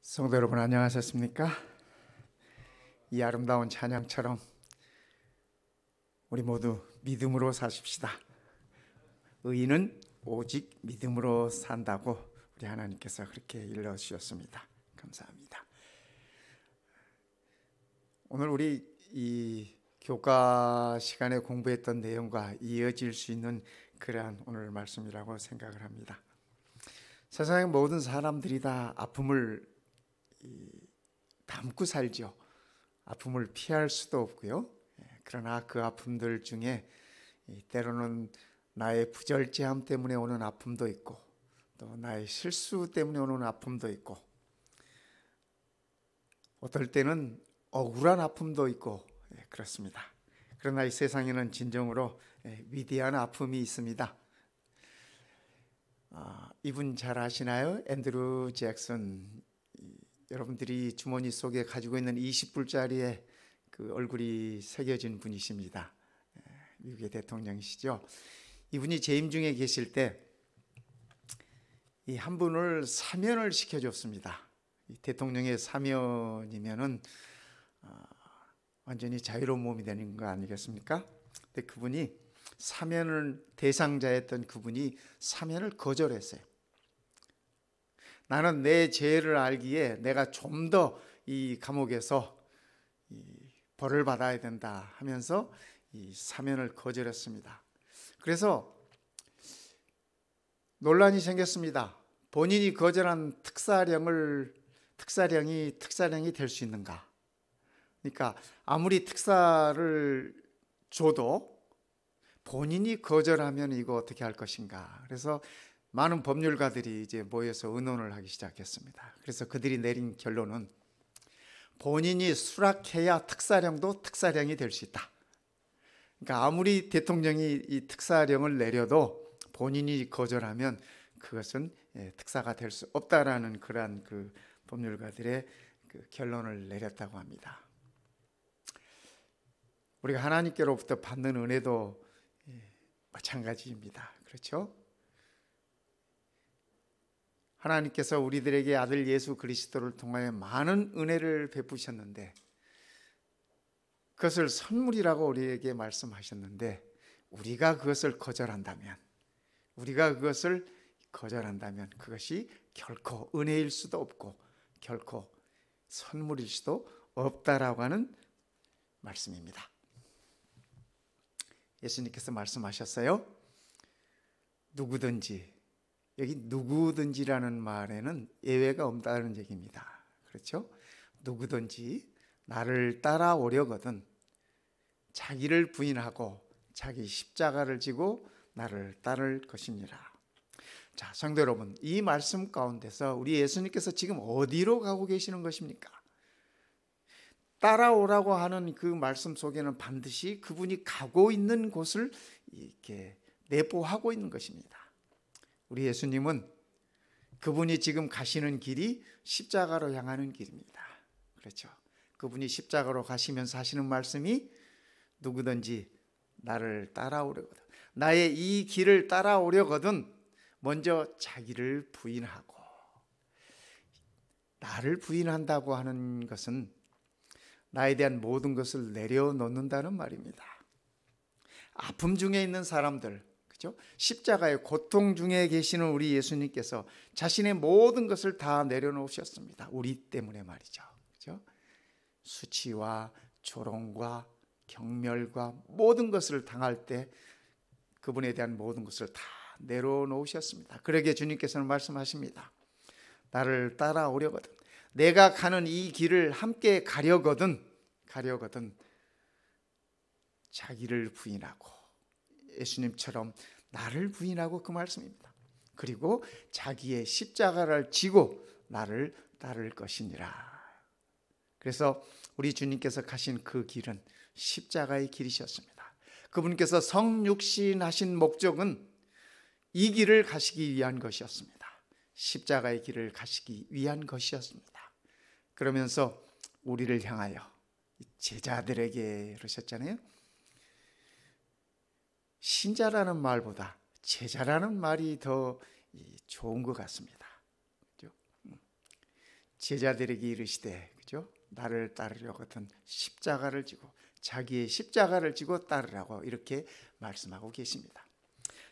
성도 여러분 안녕하셨습니까? 이 아름다운 찬양처럼 우리 모두 믿음으로 사십시다. 의인은 오직 믿음으로 산다고 우리 하나님께서 그렇게 일러주셨습니다. 감사합니다. 오늘 우리 이 교과 시간에 공부했던 내용과 이어질 수 있는 그러한 오늘 말씀이라고 생각을 합니다. 세상의 모든 사람들이 다 아픔을 담고 살죠. 아픔을 피할 수도 없고요. 그러나 그 아픔들 중에 때로는 나의 부절제함 때문에 오는 아픔도 있고, 또 나의 실수 때문에 오는 아픔도 있고, 어떨 때는 억울한 아픔도 있고 그렇습니다. 그러나 이 세상에는 진정으로 위대한 아픔이 있습니다. 이분 잘 아시나요? 앤드루 잭슨. 여러분들이 주머니 속에 가지고 있는 20불짜리의 그 얼굴이 새겨진 분이십니다. 미국의 대통령이시죠. 이분이 재임 중에 계실 때 이 한 분을 사면을 시켜줬습니다. 대통령의 사면이면은 완전히 자유로운 몸이 되는 거 아니겠습니까? 근데 그분이 사면을 대상자였던 그분이 사면을 거절했어요. 나는 내 죄를 알기에 내가 좀 더 이 감옥에서 벌을 받아야 된다 하면서 이 사면을 거절했습니다. 그래서 논란이 생겼습니다. 본인이 거절한 특사령이 될 수 있는가? 그러니까 아무리 특사를 줘도 본인이 거절하면 이거 어떻게 할 것인가? 그래서 많은 법률가들이 이제 모여서 의논을 하기 시작했습니다. 그래서 그들이 내린 결론은 본인이 수락해야 특사령도 특사령이 될 수 있다. 그러니까 아무리 대통령이 이 특사령을 내려도 본인이 거절하면 그것은 특사가 될 수 없다라는 그러한 그 법률가들의 그 결론을 내렸다고 합니다. 우리가 하나님께로부터 받는 은혜도 마찬가지입니다. 그렇죠? 하나님께서 우리들에게 아들 예수 그리스도를 통하여 많은 은혜를 베푸셨는데 그것을 선물이라고 우리에게 말씀하셨는데 우리가 그것을 거절한다면 그것이 결코 은혜일 수도 없고 결코 선물일 수도 없다라고 하는 말씀입니다. 예수님께서 말씀하셨어요. 여기 누구든지라는 말에는 예외가 없다는 얘기입니다. 그렇죠? 누구든지 나를 따라오려거든 자기를 부인하고 자기 십자가를 지고 나를 따를 것이니라. 자, 성도 여러분, 이 말씀 가운데서 우리 예수님께서 지금 어디로 가고 계시는 것입니까? 따라오라고 하는 그 말씀 속에는 반드시 그분이 가고 있는 곳을 이렇게 내포하고 있는 것입니다. 우리 예수님은 그분이 지금 가시는 길이 십자가로 향하는 길입니다. 그렇죠? 그분이 십자가로 가시면서 하시는 말씀이 누구든지 나를 따라오려거든 나의 이 길을 따라오려거든 먼저 자기를 부인하고 나를 부인한다고 하는 것은 나에 대한 모든 것을 내려놓는다는 말입니다. 아픔 중에 있는 사람들, 그렇죠? 십자가의 고통 중에 계시는 우리 예수님께서 자신의 모든 것을 다 내려놓으셨습니다. 우리 때문에 말이죠. 그렇죠? 수치와 조롱과 경멸과 모든 것을 당할 때 그분에 대한 모든 것을 다 내려놓으셨습니다. 그러기에 주님께서는 말씀하십니다. 나를 따라오려거든 내가 가는 이 길을 함께 가려거든 자기를 부인하고 예수님처럼 나를 부인하고 그 말씀입니다. 그리고 자기의 십자가를 지고 나를 따를 것이니라. 그래서 우리 주님께서 가신 그 길은 십자가의 길이셨습니다. 그분께서 성육신하신 목적은 이 길을 가시기 위한 것이었습니다. 십자가의 길을 가시기 위한 것이었습니다. 그러면서 우리를 향하여 제자들에게 그러셨잖아요. 신자라는 말보다 제자라는 말이 더 좋은 것 같습니다. 제자들에게 이르시되, 그죠? 나를 따르려거든 십자가를 지고 자기의 십자가를 지고 따르라고 이렇게 말씀하고 계십니다.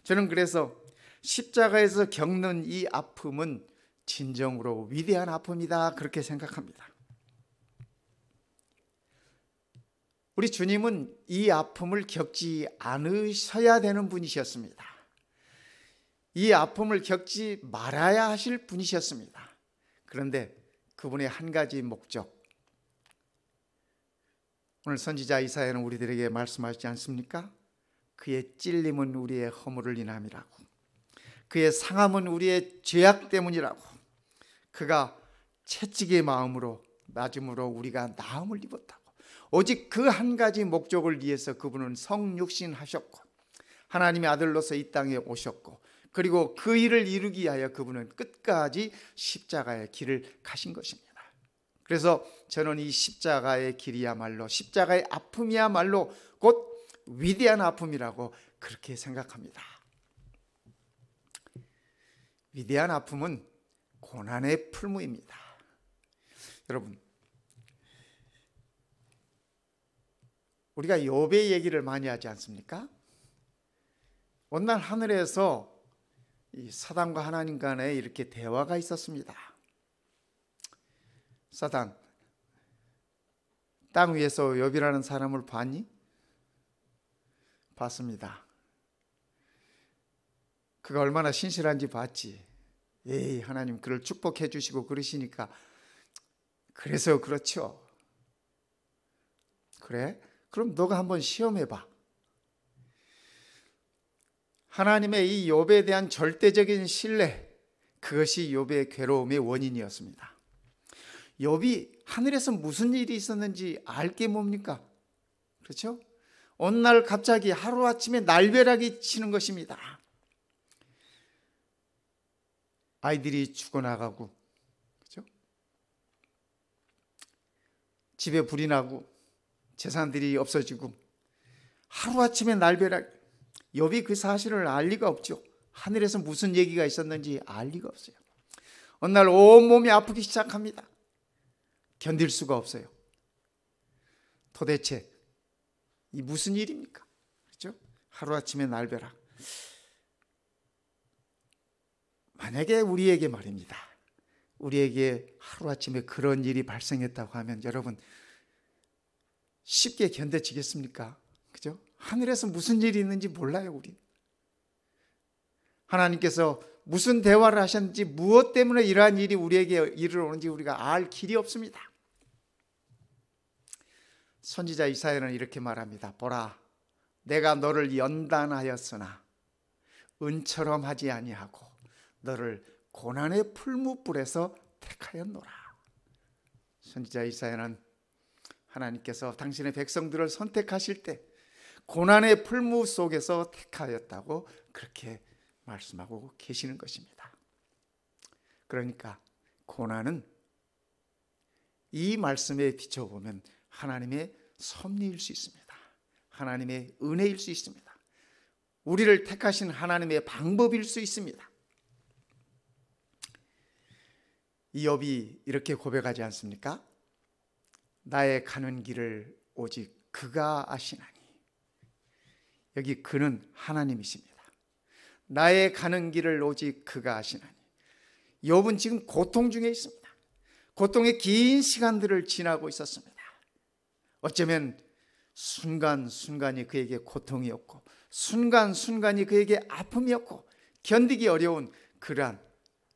저는 그래서 십자가에서 겪는 이 아픔은 진정으로 위대한 아픔이다, 그렇게 생각합니다. 우리 주님은 이 아픔을 겪지 않으셔야 되는 분이셨습니다. 이 아픔을 겪지 말아야 하실 분이셨습니다. 그런데 그분의 한 가지 목적, 오늘 선지자 이사야는 우리들에게 말씀하시지 않습니까? 그의 찔림은 우리의 허물을 인함이라고, 그의 상함은 우리의 죄악 때문이라고, 그가 채찍의 마음으로 낮음으로 우리가 나음을 입었다고. 오직 그 한 가지 목적을 위해서 그분은 성육신하셨고 하나님의 아들로서 이 땅에 오셨고, 그리고 그 일을 이루기 위하여 그분은 끝까지 십자가의 길을 가신 것입니다. 그래서 저는 이 십자가의 길이야말로, 십자가의 아픔이야말로 곧 위대한 아픔이라고 그렇게 생각합니다. 위대한 아픔은 고난의 풀무입니다. 여러분, 우리가 욥의 얘기를 많이 하지 않습니까? 어느 날 하늘에서 이 사단과 하나님 간에 이렇게 대화가 있었습니다. 사단, 땅 위에서 욥이라는 사람을 봤니? 봤습니다. 그가 얼마나 신실한지 봤지. 에이, 하나님 그를 축복해 주시고 그러시니까 그래서 그렇죠. 그래? 그럼 너가 한번 시험해봐. 하나님의 이 욥에 대한 절대적인 신뢰, 그것이 욥의 괴로움의 원인이었습니다. 욥이 하늘에서 무슨 일이 있었는지 알 게 뭡니까? 그렇죠? 어느 날 갑자기 하루아침에 날벼락이 치는 것입니다. 아이들이 죽어나가고, 그렇죠? 집에 불이 나고 재산들이 없어지고, 하루아침에 날벼락. 욥이 그 사실을 알 리가 없죠. 하늘에서 무슨 얘기가 있었는지 알 리가 없어요. 어느 날 온몸이 아프기 시작합니다. 견딜 수가 없어요. 도대체 이 무슨 일입니까? 그렇죠? 하루아침에 날벼락. 만약에 우리에게 말입니다, 우리에게 하루아침에 그런 일이 발생했다고 하면 여러분 쉽게 견뎌지겠습니까? 그죠? 하늘에서 무슨 일이 있는지 몰라요, 우리. 하나님께서 무슨 대화를 하셨는지, 무엇 때문에 이러한 일이 우리에게 이르러오는지 우리가 알 길이 없습니다. 선지자 이사야는 이렇게 말합니다. 보라, 내가 너를 연단하였으나 은처럼 하지 아니하고 너를 고난의 풀무불에서 택하였노라. 선지자 이사야는 하나님께서 당신의 백성들을 선택하실 때 고난의 풀무 속에서 택하였다고 그렇게 말씀하고 계시는 것입니다. 그러니까 고난은 이 말씀에 비춰보면 하나님의 섭리일 수 있습니다. 하나님의 은혜일 수 있습니다. 우리를 택하신 하나님의 방법일 수 있습니다. 이욥이 이렇게 고백하지 않습니까? 나의 가는 길을 오직 그가 아시나니. 여기 그는 하나님이십니다. 나의 가는 길을 오직 그가 아시나니. 욥은 지금 고통 중에 있습니다. 고통의 긴 시간들을 지나고 있었습니다. 어쩌면 순간순간이 그에게 고통이었고 순간순간이 그에게 아픔이었고 견디기 어려운 그러한,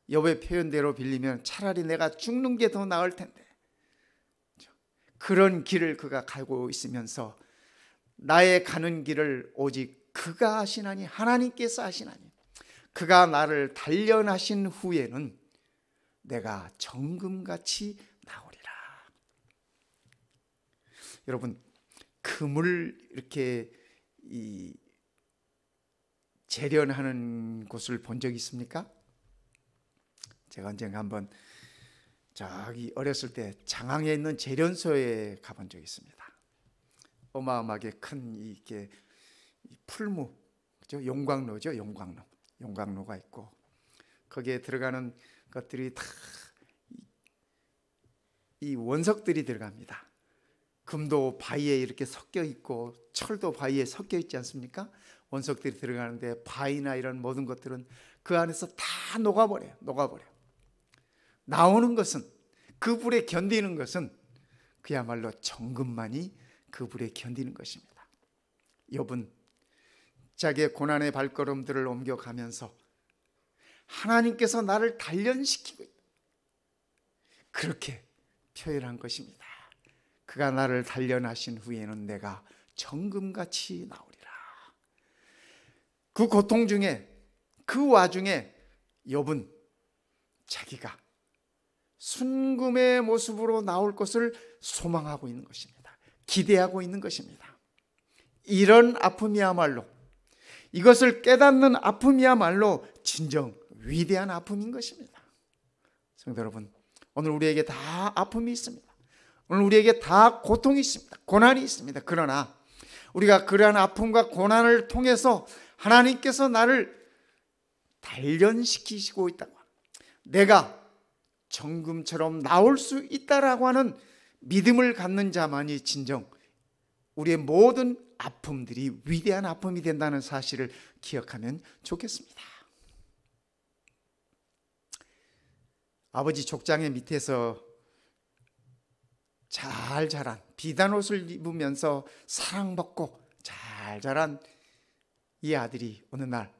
욥의 표현대로 빌리면 차라리 내가 죽는 게 더 나을 텐데, 그런 길을 그가 가고 있으면서 나의 가는 길을 오직 그가 아시나니, 하나님께서 아시나니, 그가 나를 단련하신 후에는 내가 정금같이 나오리라. 여러분, 금을 이렇게 재련하는 곳을 본 적 있습니까? 제가 언젠가 한번 저기 어렸을 때 장항에 있는 재련소에 가본 적이 있습니다. 어마어마하게 큰 이게 풀무, 그죠? 용광로죠, 용광로가 있고 거기에 들어가는 것들이 다 이 원석들이 들어갑니다. 금도 바위에 이렇게 섞여 있고 철도 바위에 섞여 있지 않습니까? 원석들이 들어가는데 바위나 이런 모든 것들은 그 안에서 다 녹아버려요. 나오는 것은, 그 불에 견디는 것은 그야말로 정금만이 그 불에 견디는 것입니다. 욥은 자기의 고난의 발걸음들을 옮겨가면서 하나님께서 나를 단련시키고 있다, 그렇게 표현한 것입니다. 그가 나를 단련하신 후에는 내가 정금같이 나오리라. 그 고통 중에, 그 와중에 욥은 자기가 순금의 모습으로 나올 것을 소망하고 있는 것입니다. 기대하고 있는 것입니다. 이런 아픔이야말로, 이것을 깨닫는 아픔이야말로 진정 위대한 아픔인 것입니다. 성도 여러분, 오늘 우리에게 다 아픔이 있습니다. 오늘 우리에게 다 고통이 있습니다. 고난이 있습니다. 그러나 우리가 그러한 아픔과 고난을 통해서 하나님께서 나를 단련시키시고 있다고, 내가 정금처럼 나올 수 있다라고 하는 믿음을 갖는 자만이 진정 우리의 모든 아픔들이 위대한 아픔이 된다는 사실을 기억하면 좋겠습니다. 아버지 족장의 밑에서 잘 자란, 비단 옷을 입으면서 사랑받고 잘 자란 이 아들이 어느 날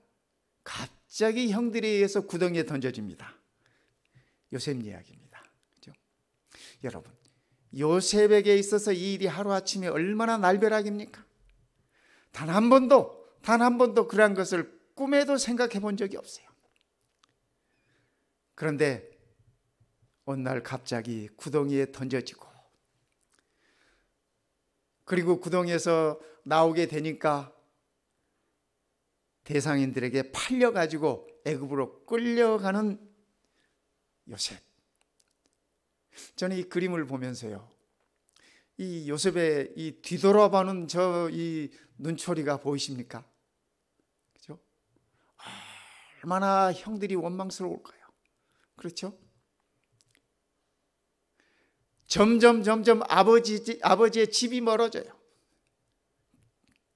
갑자기 형들에 의해서 구덩이에 던져집니다. 요셉 이야기입니다. 그렇죠? 여러분, 요셉에게 있어서 이 일이 하루아침에 얼마나 날벼락입니까? 단 한 번도 그러한 것을 꿈에도 생각해 본 적이 없어요. 그런데 어느 날 갑자기 구덩이에 던져지고, 그리고 구덩이에서 나오게 되니까 대상인들에게 팔려가지고 애굽으로 끌려가는 요셉. 저는 이 그림을 보면서요, 이 요셉의 이 뒤돌아보는 이 눈초리가 보이십니까? 그렇죠? 얼마나 형들이 원망스러울까요? 그렇죠? 점점 아버지의 집이 멀어져요.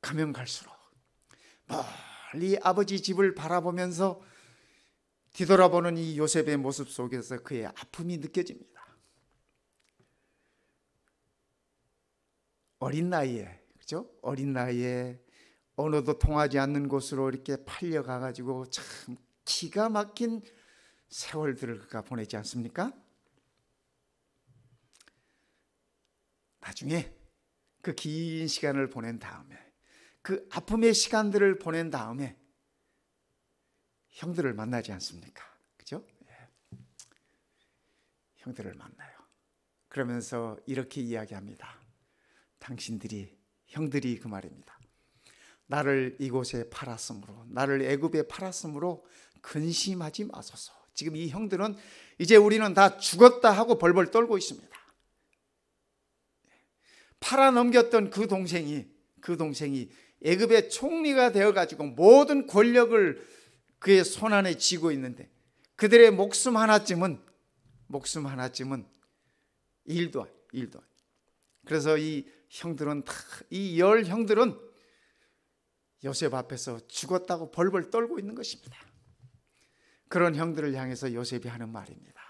가면 갈수록 멀리 아버지 집을 바라보면서 뒤돌아보는 이 요셉의 모습 속에서 그의 아픔이 느껴집니다. 어린 나이에, 그죠? 어린 나이에 언어도 통하지 않는 곳으로 이렇게 팔려가가지고 참 기가 막힌 세월들을 그가 보내지 않습니까? 나중에 그 긴 시간을 보낸 다음에, 그 아픔의 시간들을 보낸 다음에 형들을 만나지 않습니까? 그죠? 형들을 만나요. 그러면서 이렇게 이야기합니다. 형들이 그 말입니다. 나를 이곳에 팔았으므로, 나를 애굽에 팔았으므로 근심하지 마소서. 지금 이 형들은 이제 우리는 다 죽었다 하고 벌벌 떨고 있습니다. 팔아넘겼던 그 동생이 애굽의 총리가 되어가지고 모든 권력을 그의 손안에 쥐고 있는데, 그들의 목숨 하나쯤은 일도 아니에요. 그래서 이 형들은 이 10형들은 요셉 앞에서 죽었다고 벌벌 떨고 있는 것입니다. 그런 형들을 향해서 요셉이 하는 말입니다.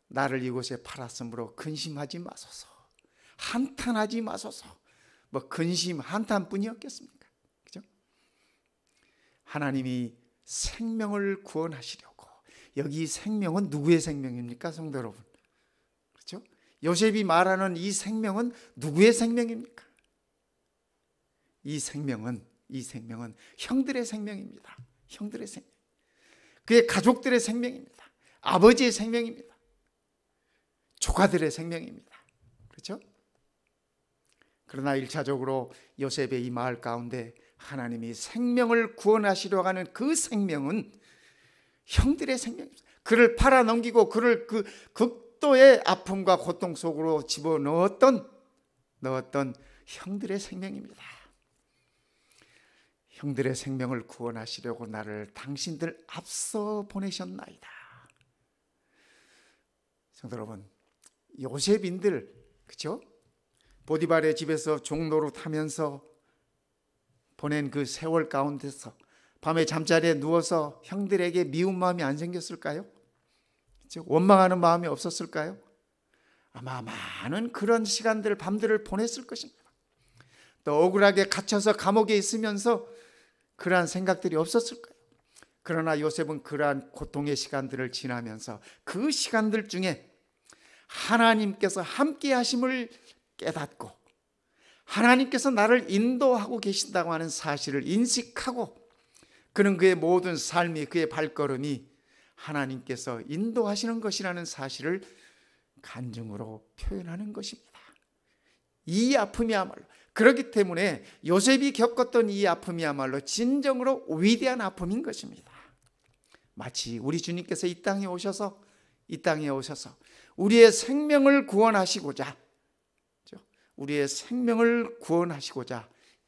나를 이곳에 팔았으므로 근심하지 마소서, 한탄하지 마소서. 뭐 근심, 한탄뿐이었겠습니까? 그죠? 하나님이 생명을 구원하시려고, 여기 생명은 누구의 생명입니까, 성도 여러분? 그렇죠? 요셉이 말하는 이 생명은 누구의 생명입니까? 이 생명은 형들의 생명입니다. 형들의 생명, 그의 가족들의 생명입니다. 아버지의 생명입니다. 조카들의 생명입니다. 그렇죠? 그러나 1차적으로 요셉의 이 마을 가운데 하나님이 생명을 구원하시려고 하는 그 생명은 형들의 생명입니다. 그를 팔아넘기고 그를 그 극도의 아픔과 고통 속으로 집어넣었던 형들의 생명입니다. 형들의 생명을 구원하시려고 나를 당신들 앞서 보내셨나이다. 성도 여러분, 요셉인들, 그렇죠? 보디발의 집에서 종노릇 하면서 보낸 그 세월 가운데서 밤에 잠자리에 누워서 형들에게 미운 마음이 안 생겼을까요? 그렇죠? 원망하는 마음이 없었을까요? 아마 많은 그런 시간들, 밤들을 보냈을 것입니다. 또 억울하게 갇혀서 감옥에 있으면서 그러한 생각들이 없었을 거예요. 그러나 요셉은 그러한 고통의 시간들을 지나면서 그 시간들 중에 하나님께서 함께 하심을 깨닫고 하나님께서 나를 인도하고 계신다고 하는 사실을 인식하고, 그는 그의 모든 삶이, 그의 발걸음이 하나님께서 인도하시는 것이라는 사실을 간증으로 표현하는 것입니다. 이 아픔이야말로, 그렇기 때문에 요셉이 겪었던 이 아픔이야말로 진정으로 위대한 아픔인 것입니다. 마치 우리 주님께서 이 땅에 오셔서 우리의 생명을 구원하시고자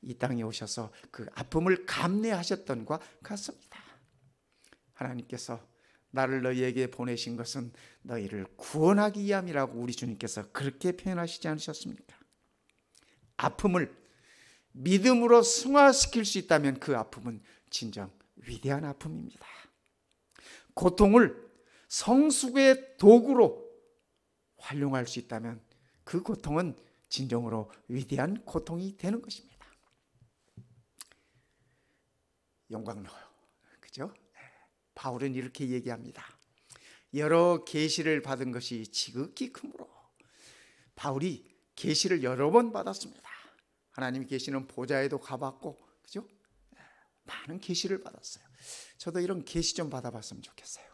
이 땅에 오셔서 그 아픔을 감내하셨던 것과 같습니다. 하나님께서 나를 너희에게 보내신 것은 너희를 구원하기 위함이라고 우리 주님께서 그렇게 표현하시지 않으셨습니까? 아픔을 믿음으로 승화시킬 수 있다면 그 아픔은 진정 위대한 아픔입니다. 고통을 성숙의 도구로 활용할 수 있다면 그 고통은 진정으로 위대한 고통이 되는 것입니다. 영광로요, 그죠? 바울은 이렇게 얘기합니다. 여러 계시를 받은 것이 지극히 크므로. 바울이 계시를 여러 번 받았습니다. 하나님 계시는 보좌에도 가봤고, 그죠? 많은 계시를 받았어요. 저도 이런 계시 좀 받아봤으면 좋겠어요.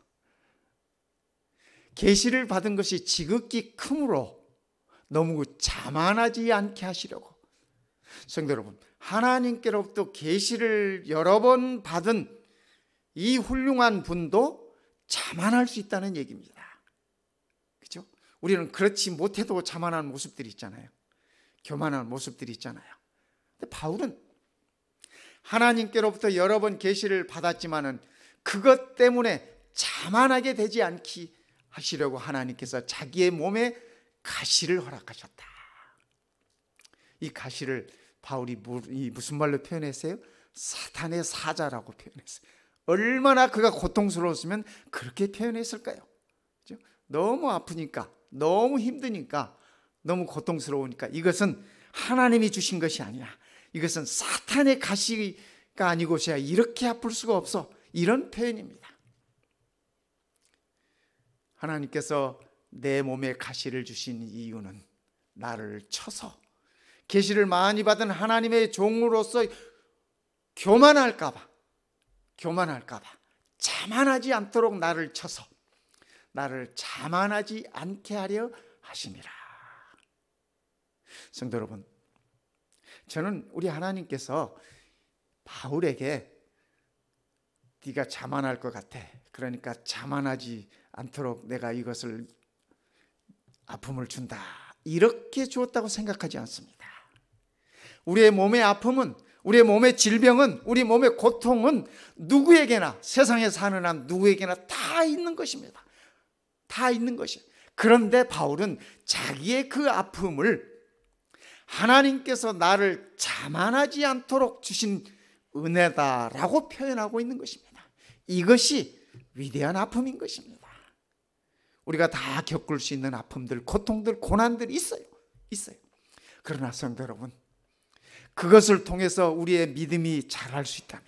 계시를 받은 것이 지극히 크므로 너무 자만하지 않게 하시려고. 성도 여러분, 하나님께로부터 계시를 여러 번 받은 이 훌륭한 분도 자만할 수 있다는 얘기입니다. 그렇죠? 우리는 그렇지 못해도 자만한 모습들이 있잖아요. 교만한 모습들이 있잖아요. 근데 바울은 하나님께로부터 여러 번 계시를 받았지만은 그것 때문에 자만하게 되지 않게 하시려고 하나님께서 자기의 몸에 가시를 허락하셨다. 이 가시를 바울이 무슨 말로 표현했어요? 사탄의 사자라고 표현했어요. 얼마나 그가 고통스러웠으면 그렇게 표현했을까요? 그렇죠? 너무 아프니까, 너무 힘드니까, 너무 고통스러우니까 이것은 하나님이 주신 것이 아니야, 이것은 사탄의 가시가 아니고서야 이렇게 아플 수가 없어, 이런 표현입니다. 하나님께서 내 몸에 가시를 주신 이유는 나를 쳐서, 계시를 많이 받은 하나님의 종으로서 교만할까 봐, 자만하지 않도록 나를 쳐서 나를 자만하지 않게 하려 하심이라. 성도 여러분, 저는 우리 하나님께서 바울에게 네가 자만할 것 같아, 그러니까 자만하지 않도록 내가 이것을 아픔을 준다, 이렇게 주었다고 생각하지 않습니다. 우리의 몸의 아픔은, 우리의 몸의 질병은, 우리 몸의 고통은 누구에게나, 세상에 사는 한 누구에게나 다 있는 것입니다. 다 있는 것이에요. 그런데 바울은 자기의 그 아픔을 하나님께서 나를 자만하지 않도록 주신 은혜다라고 표현하고 있는 것입니다. 이것이 위대한 아픔인 것입니다. 우리가 다 겪을 수 있는 아픔들, 고통들, 고난들이 있어요. 그러나 성도 여러분, 그것을 통해서 우리의 믿음이 자랄 수 있다면,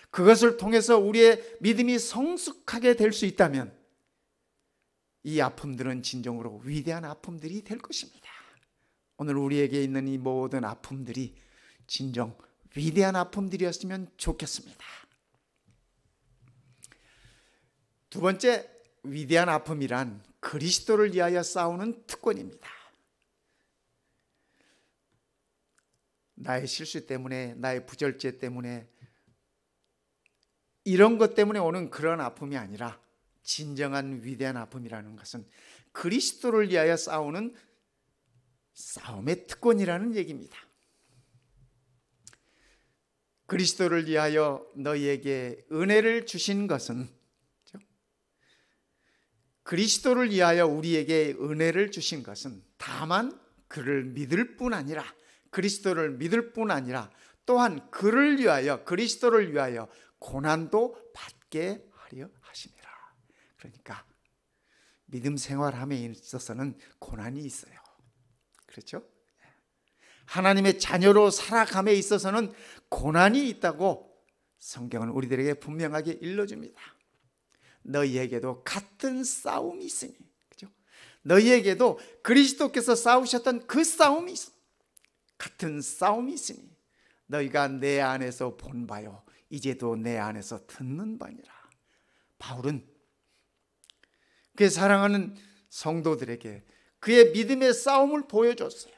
그것을 통해서 우리의 믿음이 성숙하게 될 수 있다면 이 아픔들은 진정으로 위대한 아픔들이 될 것입니다. 오늘 우리에게 있는 이 모든 아픔들이 진정 위대한 아픔들이었으면 좋겠습니다. 두 번째, 위대한 아픔이란 그리스도를 위하여 싸우는 특권입니다. 나의 실수 때문에, 나의 부절제 때문에, 이런 것 때문에 오는 그런 아픔이 아니라 진정한 위대한 아픔이라는 것은 그리스도를 위하여 싸우는 싸움의 특권이라는 얘기입니다. 그리스도를 위하여 너희에게 은혜를 주신 것은 그리스도를 위하여 우리에게 은혜를 주신 것은 다만 그를 믿을 뿐 아니라, 그리스도를 믿을 뿐 아니라 또한 그를 위하여, 그리스도를 위하여 고난도 받게 하려 하심이라. 그러니까 믿음 생활함에 있어서는 고난이 있어요. 그렇죠? 하나님의 자녀로 살아감에 있어서는 고난이 있다고 성경은 우리들에게 분명하게 일러줍니다. 너희에게도 같은 싸움이 있으니, 그죠? 너희에게도 그리스도께서 싸우셨던 그 싸움이 있어. 같은 싸움이 있으니 너희가 내 안에서 본 바요 이제도 내 안에서 듣는 바니라. 바울은 그의 사랑하는 성도들에게 그의 믿음의 싸움을 보여줬어요.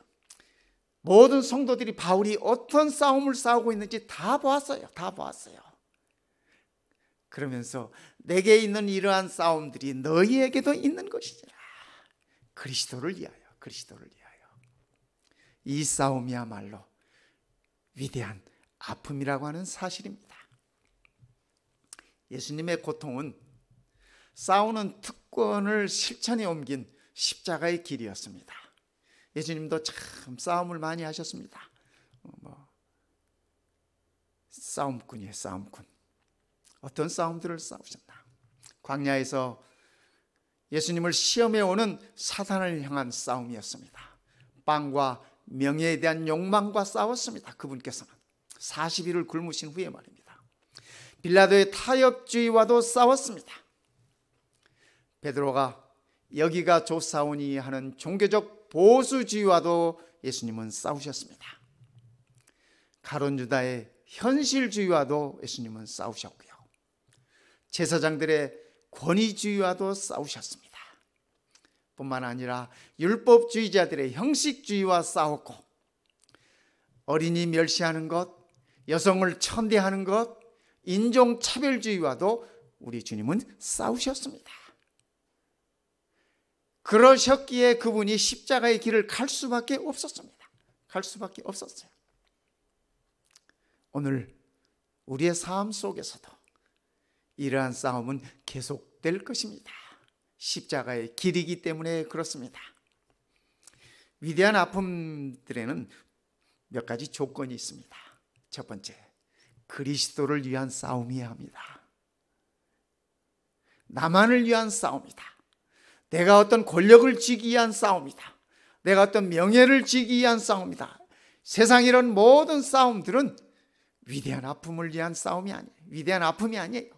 모든 성도들이 바울이 어떤 싸움을 싸우고 있는지 다 보았어요. 다 보았어요. 그러면서 내게 있는 이러한 싸움들이 너희에게도 있는 것이니라. 그리스도를 위하여, 그리스도를 위하여. 이 싸움이야말로 위대한 아픔이라고 하는 사실입니다. 예수님의 고통은 싸우는 특권을 실천에 옮긴 십자가의 길이었습니다. 예수님도 참 싸움을 많이 하셨습니다. 싸움꾼이에요, 싸움꾼. 어떤 싸움들을 싸우셨나? 광야에서 예수님을 시험해 오는 사탄을 향한 싸움이었습니다. 빵과 명예에 대한 욕망과 싸웠습니다. 그분께서는 40일을 굶으신 후에 말입니다. 빌라도의 타협주의와도 싸웠습니다. 베드로가 여기가 좋사오니 하는 종교적 보수주의와도 예수님은 싸우셨습니다. 가룟 유다의 현실주의와도 예수님은 싸우셨고요. 제사장들의 권위주의와도 싸우셨습니다. 뿐만 아니라 율법주의자들의 형식주의와 싸웠고, 어린이 멸시하는 것, 여성을 천대하는 것, 인종차별주의와도 우리 주님은 싸우셨습니다. 그러셨기에 그분이 십자가의 길을 갈 수밖에 없었습니다. 갈 수밖에 없었어요. 오늘 우리의 삶 속에서도 이러한 싸움은 계속될 것입니다. 십자가의 길이기 때문에 그렇습니다. 위대한 아픔들에는 몇 가지 조건이 있습니다. 첫 번째, 그리스도를 위한 싸움이어야 합니다. 나만을 위한 싸움이다. 내가 어떤 권력을 쥐기 위한 싸움이다. 내가 어떤 명예를 쥐기 위한 싸움이다. 세상 이런 모든 싸움들은 위대한 아픔을 위한 싸움이 아니에요. 위대한 아픔이 아니에요.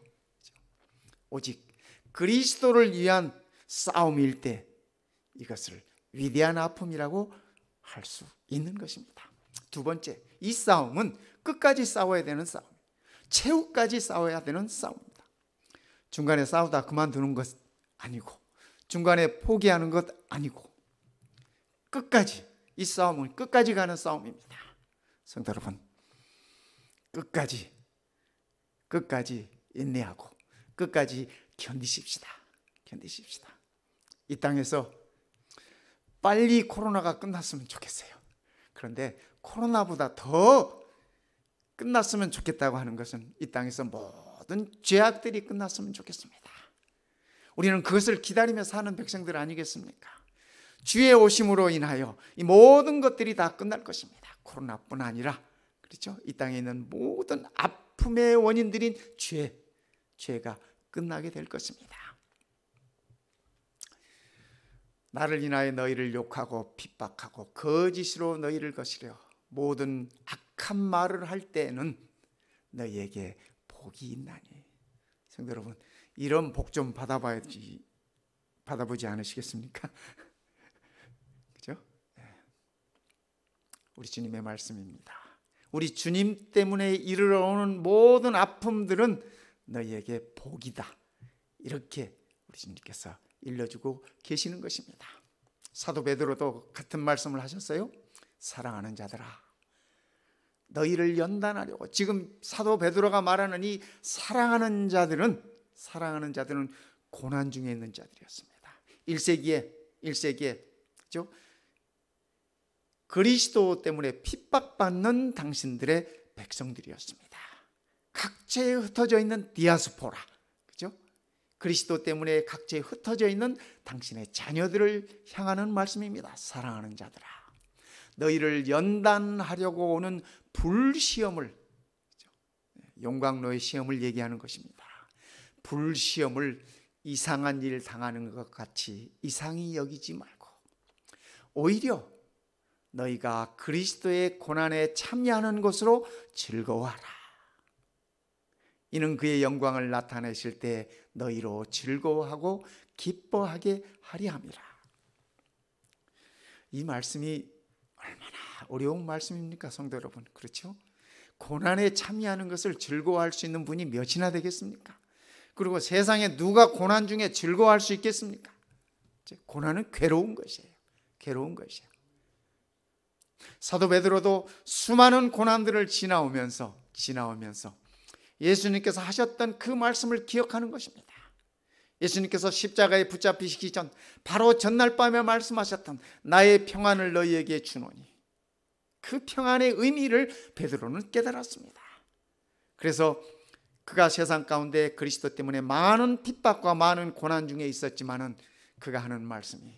오직 그리스도를 위한 싸움일 때 이것을 위대한 아픔이라고 할 수 있는 것입니다. 두 번째, 이 싸움은 끝까지 싸워야 되는 싸움, 최후까지 싸워야 되는 싸움입니다. 중간에 싸우다 그만두는 것 아니고, 중간에 포기하는 것 아니고, 끝까지, 이 싸움은 끝까지 가는 싸움입니다. 성도 여러분, 끝까지 인내하고 끝까지 견디십시다. 이 땅에서 빨리 코로나가 끝났으면 좋겠어요. 그런데 코로나보다 더 끝났으면 좋겠다고 하는 것은 이 땅에서 모든 죄악들이 끝났으면 좋겠습니다. 우리는 그것을 기다리며 사는 백성들 아니겠습니까? 주의 오심으로 인하여 이 모든 것들이 다 끝날 것입니다. 코로나뿐 아니라, 그렇죠? 이 땅에 있는 모든 아픔의 원인들인 죄가 끝나게 될 것입니다. 나를 인하여 너희를 욕하고 핍박하고 거짓으로 너희를 거스려 모든 악한 말을 할 때에는 너희에게 복이 있나니. 성도 여러분, 이런 복 좀 받아보지 않으시겠습니까? 그죠? 우리 주님의 말씀입니다. 우리 주님 때문에 이르러오는 모든 아픔들은 너희에게 복이다. 이렇게 우리 주님께서 일러주고 계시는 것입니다. 사도 베드로도 같은 말씀을 하셨어요. 사랑하는 자들아, 너희를 연단하려고. 지금 사도 베드로가 말하는 이 사랑하는 자들은 고난 중에 있는 자들이었습니다. 1세기에 그렇죠? 그리스도 때문에 핍박받는 당신들의 백성들이었습니다. 각지에 흩어져 있는 디아스포라, 그렇죠? 그리스도 때문에 각지에 흩어져 있는 당신의 자녀들을 향하는 말씀입니다. 사랑하는 자들아, 너희를 연단하려고 오는 불시험을, 용광로의 시험을 얘기하는 것입니다. 불시험을 이상한 일 당하는 것 같이 이상히 여기지 말고 오히려 너희가 그리스도의 고난에 참여하는 것으로 즐거워하라. 이는 그의 영광을 나타내실 때 너희로 즐거워하고 기뻐하게 하리 함이라. 이 말씀이 얼마나 어려운 말씀입니까, 성도 여러분? 그렇죠? 고난에 참여하는 것을 즐거워할 수 있는 분이 몇이나 되겠습니까? 그리고 세상에 누가 고난 중에 즐거워할 수 있겠습니까? 고난은 괴로운 것이에요. 괴로운 것이에요. 사도 베드로도 수많은 고난들을 지나오면서 예수님께서 하셨던 그 말씀을 기억하는 것입니다. 예수님께서 십자가에 붙잡히시기 전 바로 전날 밤에 말씀하셨던 나의 평안을 너희에게 주노니, 그 평안의 의미를 베드로는 깨달았습니다. 그래서 그가 세상 가운데 그리스도 때문에 많은 핍박과 많은 고난 중에 있었지만은 그가 하는 말씀이,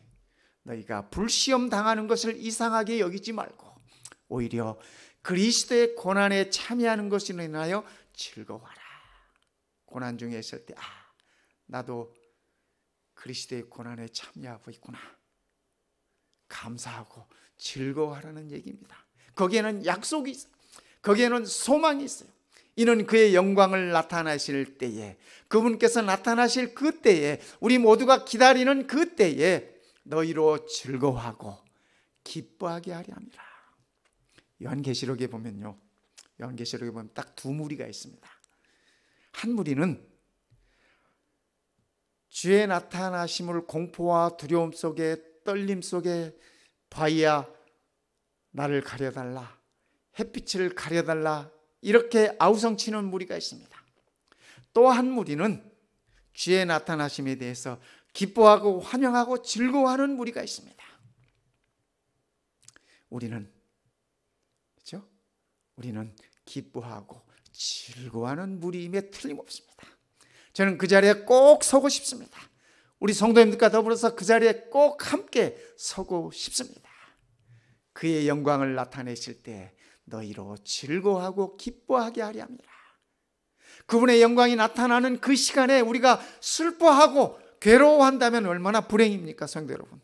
너희가 불시험 당하는 것을 이상하게 여기지 말고 오히려 그리스도의 고난에 참여하는 것으로 인하여 즐거워하라. 고난 중에 있을 때 나도 그리스도의 고난에 참여하고 있구나, 감사하고 즐거워하라는 얘기입니다. 거기에는 약속이 있어요. 거기에는 소망이 있어요. 이는 그의 영광을 나타나실 때에, 그분께서 나타나실 그 때에, 우리 모두가 기다리는 그 때에 너희로 즐거워하고 기뻐하게 하려 합니다. 요한계시록에 보면 딱 두 무리가 있습니다. 한 무리는 주의 나타나심을 공포와 두려움 속에, 떨림 속에, 바위야 나를 가려달라, 햇빛을 가려달라, 이렇게 아우성치는 무리가 있습니다. 또 한 무리는 주의 나타나심에 대해서 기뻐하고 환영하고 즐거워하는 무리가 있습니다. 우리는 기뻐하고 즐거워하는 무리임에 틀림없습니다. 저는 그 자리에 꼭 서고 싶습니다. 우리 성도님들과 더불어서 그 자리에 꼭 함께 서고 싶습니다. 그의 영광을 나타내실 때 너희로 즐거워하고 기뻐하게 하려 합니다. 그분의 영광이 나타나는 그 시간에 우리가 슬퍼하고 괴로워한다면 얼마나 불행입니까, 성도 여러분?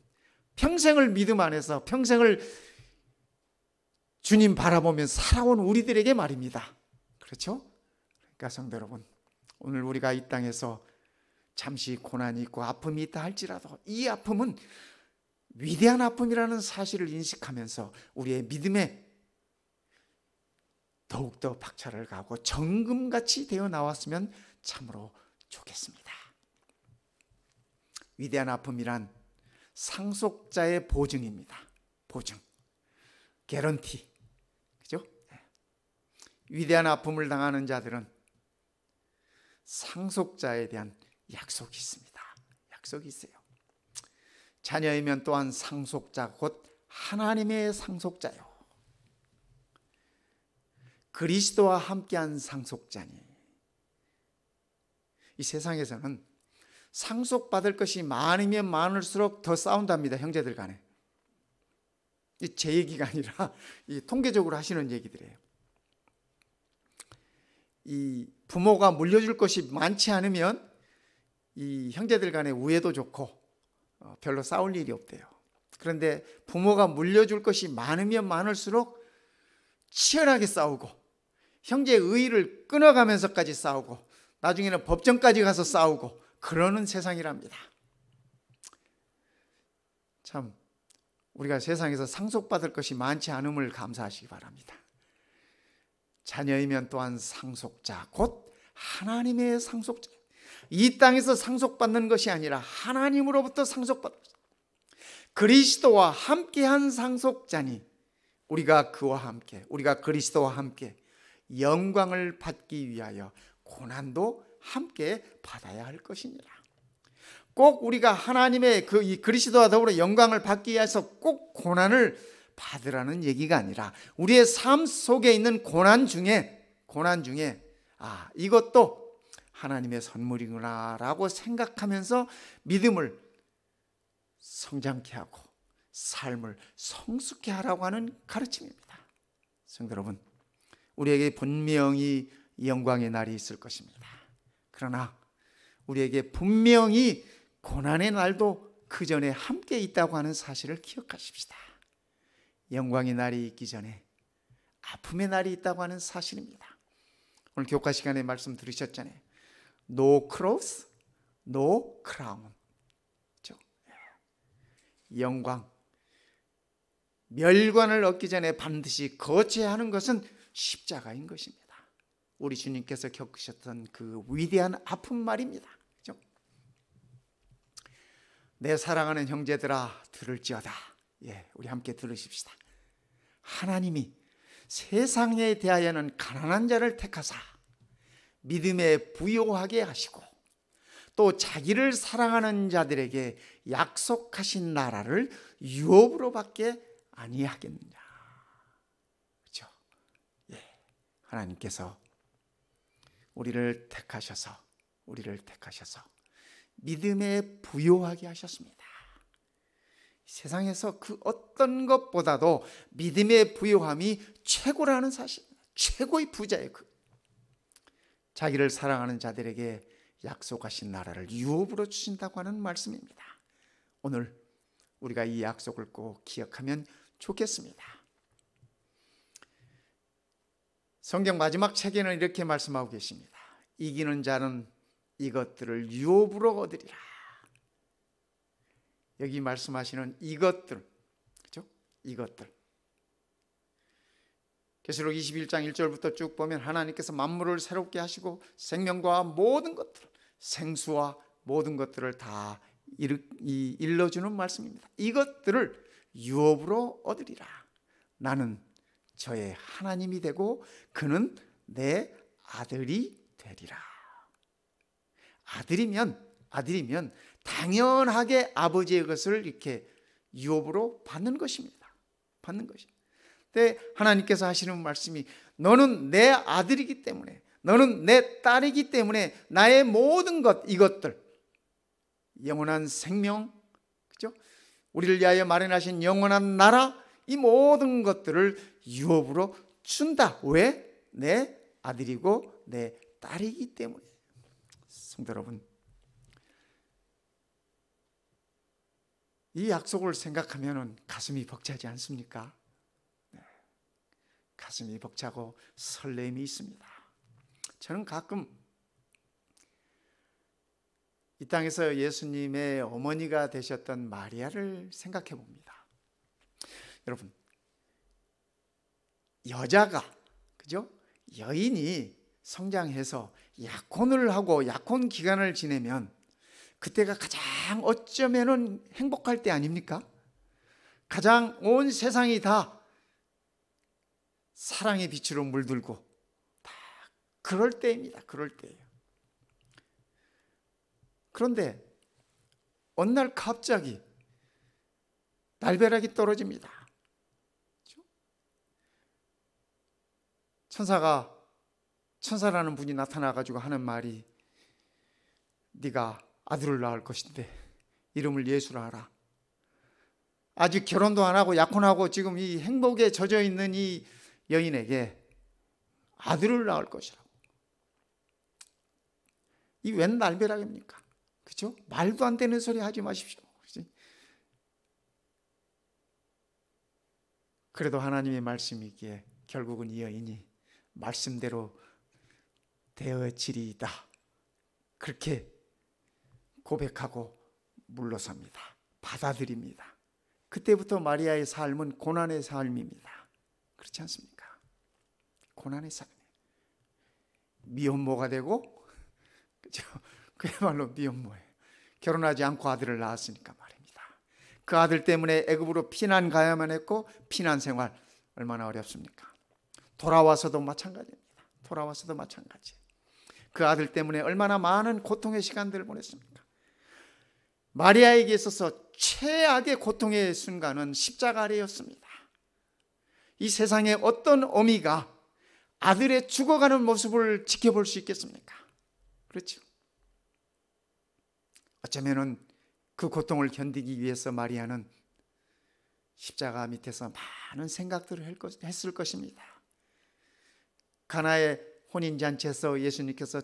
평생을 믿음 안에서 평생을 주님 바라보면서 살아온 우리들에게 말입니다. 그렇죠? 그러니까 성도 여러분, 오늘 우리가 이 땅에서 잠시 고난이 있고 아픔이 있다 할지라도 이 아픔은 위대한 아픔이라는 사실을 인식하면서 우리의 믿음에 더욱더 박차를 가고 정금같이 되어 나왔으면 참으로 좋겠습니다. 위대한 아픔이란 상속자의 보증입니다. 보증, 개런티, 그죠? 위대한 아픔을 당하는 자들은 상속자에 대한 약속이 있습니다. 약속이 있어요. 자녀이면 또한 상속자, 곧 하나님의 상속자요, 그리스도와 함께한 상속자니. 이 세상에서는 상속받을 것이 많으면 많을수록 더 싸운답니다, 형제들 간에. 제 얘기가 아니라 통계적으로 하시는 얘기들이에요. 이 부모가 물려줄 것이 많지 않으면 이 형제들 간에 우애도 좋고 별로 싸울 일이 없대요. 그런데 부모가 물려줄 것이 많으면 많을수록 치열하게 싸우고 형제의 의의를 끊어가면서까지 싸우고 나중에는 법정까지 가서 싸우고 그러는 세상이랍니다. 참 우리가 세상에서 상속받을 것이 많지 않음을 감사하시기 바랍니다. 자녀이면 또한 상속자, 곧 하나님의 상속자. 이 땅에서 상속받는 것이 아니라 하나님으로부터 상속받는 것입니다. 그리스도와 함께한 상속자니 우리가 그와 함께, 우리가 그리스도와 함께 영광을 받기 위하여 고난도 함께 받아야 할 것이니라. 꼭 우리가 하나님의 이 그리스도와 더불어 영광을 받기 위해서 꼭 고난을 받으라는 얘기가 아니라 우리의 삶 속에 있는 고난 중에 이것도 하나님의 선물이구나 라고 생각하면서 믿음을 성장케 하고 삶을 성숙케 하라고 하는 가르침입니다. 성도 여러분, 우리에게 분명히 영광의 날이 있을 것입니다. 그러나 우리에게 분명히 고난의 날도 그 전에 함께 있다고 하는 사실을 기억하십시다. 영광의 날이 있기 전에 아픔의 날이 있다고 하는 사실입니다. 오늘 교과 시간에 말씀 들으셨잖아요. No cross, no crown. 그렇죠? 영광, 멸관을 얻기 전에 반드시 거쳐야 하는 것은 십자가인 것입니다. 우리 주님께서 겪으셨던 그 위대한 아픔 말입니다. 그렇죠? 내 사랑하는 형제들아 들을지어다. 우리 함께 들으십시다. 하나님이 세상에 대하여는 가난한 자를 택하사 믿음에 부요하게 하시고 또 자기를 사랑하는 자들에게 약속하신 나라를 유업으로 받게 아니하겠느냐. 그렇죠? 하나님께서 우리를 택하셔서 믿음에 부요하게 하셨습니다. 세상에서 그 어떤 것보다도 믿음의 부요함이 최고라는 사실, 최고의 부자예요. 자기를 사랑하는 자들에게 약속하신 나라를 유업으로 주신다고 하는 말씀입니다. 오늘 우리가 이 약속을 꼭 기억하면 좋겠습니다. 성경 마지막 책에는 이렇게 말씀하고 계십니다. 이기는 자는 이것들을 유업으로 얻으리라. 여기 말씀하시는 이것들, 그렇죠? 이것들. 계시록 21장 1절부터 쭉 보면 하나님께서 만물을 새롭게 하시고 생명과 모든 것들, 생수와 모든 것들을 다 일러주는 말씀입니다. 이것들을 유업으로 얻으리라. 나는 저의 하나님이 되고 그는 내 아들이 되리라. 아들이면 당연하게 아버지의 것을 이렇게 유업으로 받는 것입니다. 근데 하나님께서 하시는 말씀이 너는 내 아들이기 때문에, 너는 내 딸이기 때문에 나의 모든 것, 이것들, 영원한 생명, 그죠? 우리를 위하여 마련하신 영원한 나라, 이 모든 것들을 유업으로 준다. 왜? 내 아들이고 내 딸이기 때문에. 성도 여러분, 이 약속을 생각하면 가슴이 벅차지 않습니까? 가슴이 벅차고 설렘이 있습니다. 저는 가끔 이 땅에서 예수님의 어머니가 되셨던 마리아를 생각해 봅니다. 여러분, 여자가, 그죠? 여인이 성장해서 약혼을 하고 약혼 기간을 지내면 그때가 가장 어쩌면은 행복할 때 아닙니까? 가장 온 세상이 다 사랑의 빛으로 물들고 다 그럴 때입니다. 그럴 때예요. 그런데 어느 날 갑자기 날벼락이 떨어집니다. 천사라는 분이 나타나가지고 하는 말이 네가 아들을 낳을 것인데 이름을 예수라 하라. 아직 결혼도 안 하고 약혼하고 지금 이 행복에 젖어 있는 이 여인에게 아들을 낳을 것이라고. 이 웬 날벼락입니까? 그죠? 말도 안 되는 소리 하지 마십시오. 그치? 그래도 하나님의 말씀이기에 결국은 이 여인이 말씀대로 되어지리이다. 그렇게 고백하고 물러섭니다. 받아들입니다. 그때부터 마리아의 삶은 고난의 삶입니다. 그렇지 않습니까? 고난의 삶. 미혼모가 되고, 그죠? 그야말로 미혼모예요. 결혼하지 않고 아들을 낳았으니까 말입니다. 그 아들 때문에 애굽으로 피난 가야만 했고, 피난 생활 얼마나 어렵습니까? 돌아와서도 마찬가지입니다. 돌아와서도 마찬가지. 그 아들 때문에 얼마나 많은 고통의 시간들을 보냈습니까? 마리아에게 있어서 최악의 고통의 순간은 십자가 아래였습니다. 이 세상에 어떤 어미가 아들의 죽어가는 모습을 지켜볼 수 있겠습니까? 그렇죠? 어쩌면은 그 고통을 견디기 위해서 마리아는 십자가 밑에서 많은 생각들을 했을 것입니다. 가나의 혼인잔치에서 예수님께서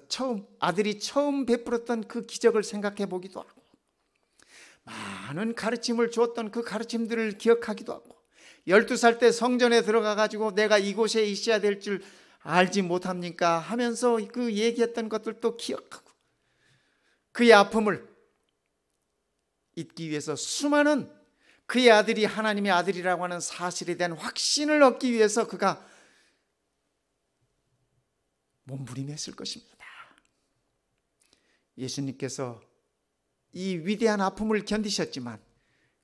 아들이 처음 베풀었던 그 기적을 생각해 보기도 하고, 많은 가르침을 주었던 그 가르침들을 기억하기도 하고, 12살 때 성전에 들어가 가지고 내가 이곳에 있어야 될 줄 알지 못합니까 하면서 그 얘기했던 것들도 기억하고, 그의 아픔을 잊기 위해서 수많은 그의 아들이 하나님의 아들이라고 하는 사실에 대한 확신을 얻기 위해서 그가 몸부림했을 것입니다. 예수님께서 이 위대한 아픔을 견디셨지만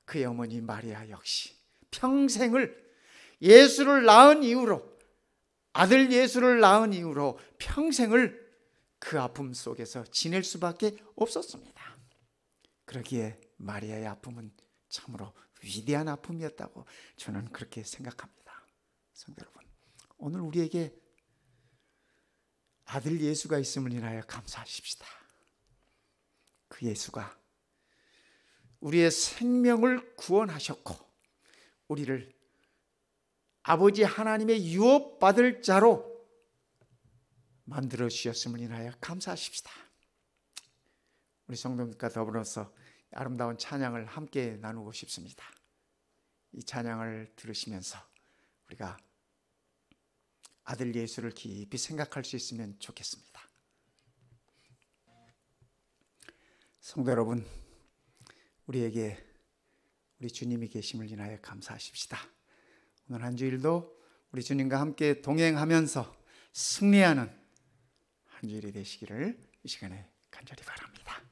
그의 어머니 마리아 역시 평생을 예수를 낳은 이후로, 아들 예수를 낳은 이후로 평생을 그 아픔 속에서 지낼 수밖에 없었습니다. 그러기에 마리아의 아픔은 참으로 위대한 아픔이었다고 저는 그렇게 생각합니다. 성도 여러분, 오늘 우리에게 아들 예수가 있음을 인하여 감사하십시다. 그 예수가 우리의 생명을 구원하셨고 우리를 아버지 하나님의 유업받을 자로 만들어 주셨음을 인하여 감사하십시다. 우리 성도님과 더불어서 아름다운 찬양을 함께 나누고 싶습니다. 이 찬양을 들으시면서 우리가 아들 예수를 깊이 생각할 수 있으면 좋겠습니다. 성도 여러분, 우리에게 우리 주님이 계심을 인하여 감사하십시다. 오늘 한 주일도 우리 주님과 함께 동행하면서 승리하는 한 주일이 되시기를 이 시간에 간절히 바랍니다.